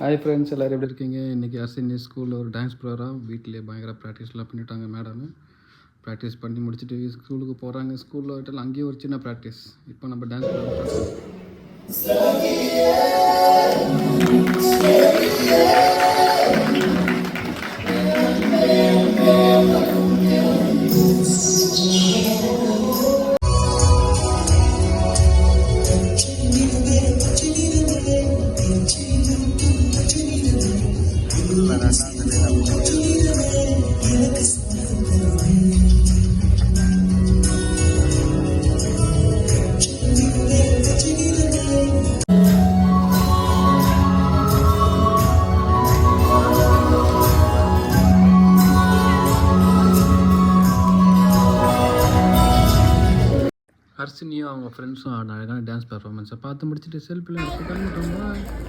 Hi friends, எல்லோரும் எப்படி இருக்கீங்க? இன்றைக்கி அஸ்வினி ஸ்கூலில் ஒரு டான்ஸ் ப்ரோக்ராம். வீட்டிலே பயங்கர ப்ராக்டிஸ்லாம் பண்ணிட்டாங்க மேடம். ப்ராக்டிஸ் பண்ணி முடிச்சுட்டு ஸ்கூலுக்கு போகிறாங்க. ஸ்கூலில் விட்டாலும் அங்கேயும் ஒரு சின்ன ப்ராக்டிஸ். இப்போ நம்ம டான்ஸ் ப்ரோக்ராம் ஹர்ஷினியும் அவங்க ஃப்ரெண்ட்ஸும் அழகான டான்ஸ் பர்ஃபார்மன்ஸை பார்த்து முடிச்சுட்டு செல்ஃபிலாம் எடுத்து பண்ணிட்டோம்.